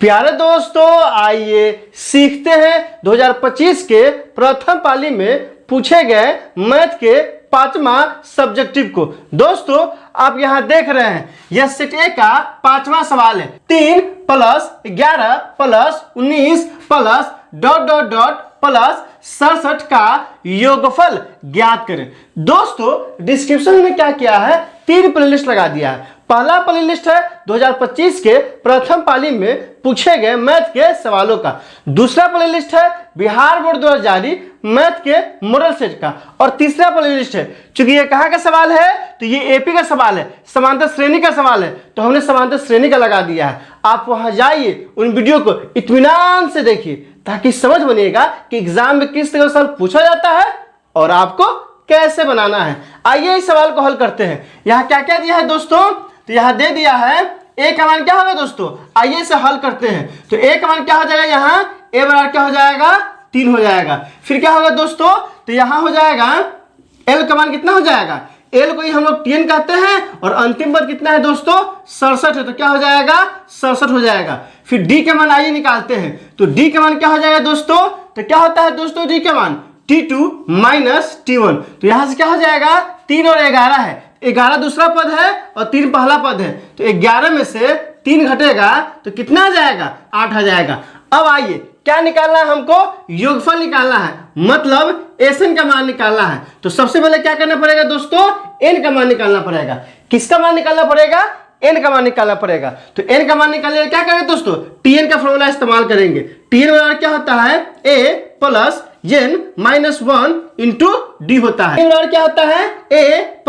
प्यारे दोस्तों, आइए सीखते हैं 2025 के प्रथम पाली में पूछे गए मैथ के 5वां सब्जेक्टिव को। दोस्तों, आप यहां देख रहे हैं यह सेट ए का 5वां सवाल है। 3 + 11 + 19 plus dot dot dot plus 67 का योगफल ज्ञात करें। दोस्तों, डिस्क्रिप्शन में क्या किया है, 3 प्लेलिस्ट लगा दिया है। पहला प्लेलिस्ट है 2025 के प्रथम पाली में पूछे गए मैथ के सवालों का। दूसरा प्लेलिस्ट है बिहार बोर्ड द्वारा जारी मैथ के मॉडल सेट का। और तीसरा प्लेलिस्ट है, चूंकि ये कहाँ का सवाल है तो ये एपी का सवाल है, समांतर श्रेणी का सवाल है, तो हमने समांतर श्रेणी का लगा दिया है। आप वहां जाइए, उन वीडियो को इत्मीनान से देखिए ताकि समझ बनिएगा कि एग्जाम में किस तरह का सवाल पूछा जाता है और आपको कैसे बनाना है। आइए इस सवाल को हल करते हैं। यहाँ क्या क्या दिया है दोस्तों, तो यहाँ दे दिया है ए का मान क्या होगा दोस्तों, आइए इसे हल करते हैं। तो ए का मान क्या हो जाएगा, यहाँ ए बराबर क्या हो जाएगा, 3 हो जाएगा। फिर क्या होगा दोस्तों, तो यहाँ हो जाएगा एल का मान कितना हो जाएगा, एल को ही हम लोग TN कहते हैं और अंतिम पद कितना है दोस्तों, 67 है, तो क्या हो जाएगा 67 हो जाएगा। फिर डी के मान आइए निकालते हैं। तो डी के मान क्या हो जाएगा दोस्तों, तो क्या होता है दोस्तों डी के मान T2 - T1। तो यहां से क्या हो जाएगा, 3 और 11 है, 11 दूसरा पद है और 3 पहला पद है, तो 11 में से 3 घटेगा तो कितना आ जाएगा, 8 आ जाएगा। अब आइए क्या निकालना है, हमको योगफल निकालना है, मतलब SN का मान निकालना है। तो सबसे पहले क्या करना पड़ेगा दोस्तों, N का मान निकालना पड़ेगा। किसका मान निकालना पड़ेगा, N का मान निकालना पड़ेगा। तो N का मान निकालने क्या करेंगे दोस्तों, TN का फॉर्मूला इस्तेमाल करेंगे। TN बराबर क्या होता है, A + N - 1 इंटू डी होता है। बराबर क्या होता है, A +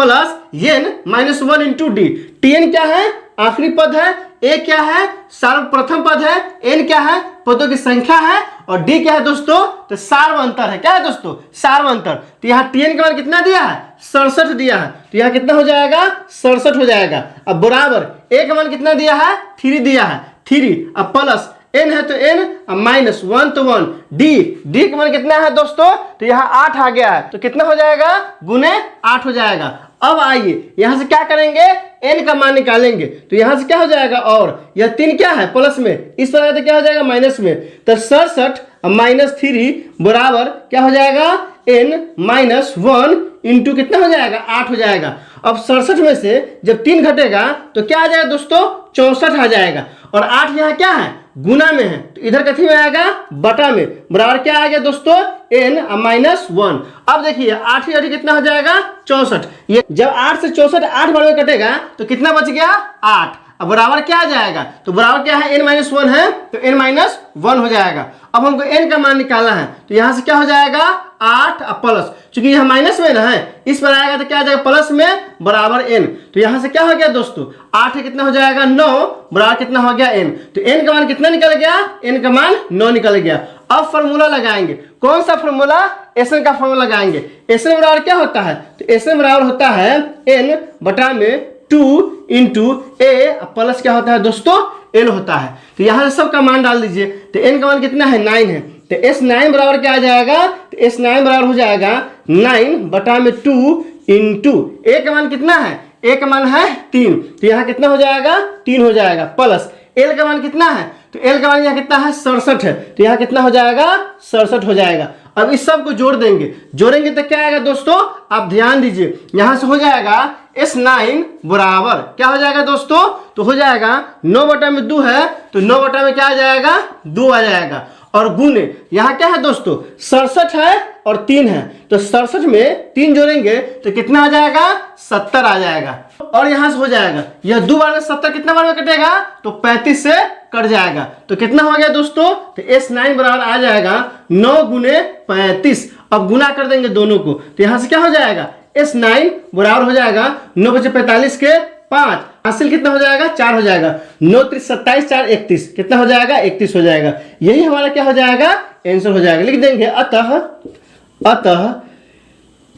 N - 1 into D. TN क्या है, आखिरी पद है, A क्या है, सर्वप्रथम पद है, N क्या है, पदों की संख्या है, और D क्या है दोस्तों, तो सार्वंतर है। क्या है दोस्तों, सार्वंतर। तो यहाँ TN का मान कितना दिया है, 67 दिया है, तो यहाँ कितना हो जाएगा, 67 हो जाएगा। अब बराबर A का मान कितना दिया है, 3 दिया है, 3। अब प्लस N है तो N, अब -1 तो 1, D का मान कितना है दोस्तों, तो यहाँ 8 आ गया है, तो कितना हो जाएगा, गुने 8 हो जाएगा। अब आइए यहां से क्या करेंगे, N का मान निकालेंगे। तो यहां से क्या हो जाएगा, और यह 3 क्या है प्लस में, इस पर तो क्या हो जाएगा माइनस में, तो 67 -3 बराबर क्या हो जाएगा, N - 1 इंटू कितना हो जाएगा, 8 हो जाएगा। अब 67 में से जब 3 घटेगा तो क्या आ जाएगा दोस्तों, 64 आ जाएगा। और 8 यहाँ क्या है, गुना में है, तो इधर कथी में आएगा, बटा में, बराबर क्या आ गया दोस्तों, N - 1। अब देखिए 8 ही कितना हो जाएगा, 64। ये जब 8 से 64 8 बार में कटेगा तो कितना बच गया, 8। अब बराबर क्या आ जाएगा, तो बराबर क्या है, N - 1 है, तो N - 1 हो जाएगा। अब हमको N का मान निकालना है, तो यहाँ से क्या हो जाएगा, 8 प्लस, चूंकि यह माइनस में ना है, इस पर आएगा तो क्या आ जाएगा, प्लस में बराबर N। तो यहाँ से क्या हो गया दोस्तों, 8 है, कितना हो जाएगा 9, बराबर कितना हो गया N। तो N का मान कितना निकल गया, N का मान 9 निकल गया। अब फॉर्मूला लगाएंगे, कौन सा फॉर्मूला, SN का फॉर्मूला लगाएंगे। SN बराबर क्या होता है, तो SN बराबर होता है N बटा में 2 इंटू A प्लस क्या होता है दोस्तों, L होता है। तो यहाँ से सबका मान डाल दीजिए। तो N का मान कितना है, 9 है, तो S9 बराबर क्या आ जाएगा, तो S9 बराबर हो जाएगा 9 बटा में 2 इंटू A का मान कितना है, A का मान है 3, तो यहाँ कितना हो जाएगा, 3 हो जाएगा, प्लस L का मान कितना है, तो L का मान यहाँ कितना है, 67 है, तो यहाँ कितना हो जाएगा, 67 हो जाएगा। अब इस सब को जोड़ेंगे तो क्या आएगा दोस्तों, आप ध्यान दीजिए, यहाँ से हो जाएगा S9 बराबर क्या हो जाएगा दोस्तों, तो हो जाएगा 9 बटा में 2 है, तो 9 बटा में क्या आ जाएगा, 2 आ जाएगा। और गुने यहाँ क्या है दोस्तों, 67 है और 3 है, तो 67 में 3 जोड़ेंगे तो कितना आ जाएगा, 70 आ जाएगा। और यहाँ से हो जाएगा, यह 2 बार में 70 कितना बार में कटेगा, तो 35 से कट जाएगा, तो कितना हो गया दोस्तों, तो S9 बराबर आ जाएगा 9 गुने 35। अब गुना कर देंगे दोनों को, तो यहाँ से क्या हो जाएगा, S9 बराबर हो जाएगा 9 × 45 के 5, हासिल कितना हो जाएगा, 4 हो जाएगा, 9 × 3 = 27, 4 = 31, कितना हो जाएगा, 31 हो जाएगा। यही हमारा क्या हो जाएगा, आंसर हो जाएगा। लिख देंगे अतः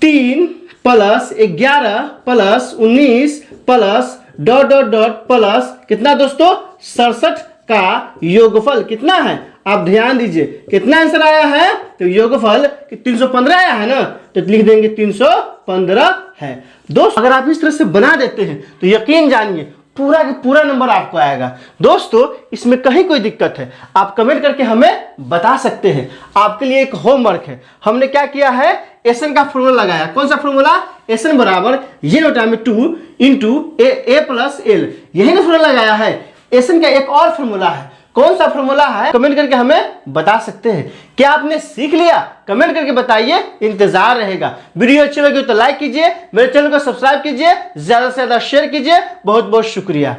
3 + 11 + 19 plus dot dot dot plus कितना दोस्तों, 67 का योगफल कितना है, आप ध्यान दीजिए कितना आंसर आया है, तो योगफल 315 आया है ना, तो लिख देंगे 315 है। दोस्त अगर आप इस तरह से बना देते हैं तो यकीन जानिए पूरा का पूरा नंबर आपको आएगा। दोस्तों इसमें कहीं कोई दिक्कत है आप कमेंट करके हमें बता सकते हैं। आपके लिए एक होमवर्क है, हमने क्या किया है, एसएन का फॉर्मूला लगाया। कौन सा फॉर्मूला, एसएन बराबर ये नोटा में 2 इंटू ए प्लस एल, यही ना फॉर्मूला लगाया है। एसएन का एक और फॉर्मूला है, कौन सा फॉर्मूला है कमेंट करके हमें बता सकते हैं। क्या आपने सीख लिया, कमेंट करके बताइए, इंतजार रहेगा। वीडियो अच्छी लगी तो लाइक कीजिए, मेरे चैनल को सब्सक्राइब कीजिए, ज्यादा से ज्यादा शेयर कीजिए। बहुत बहुत शुक्रिया।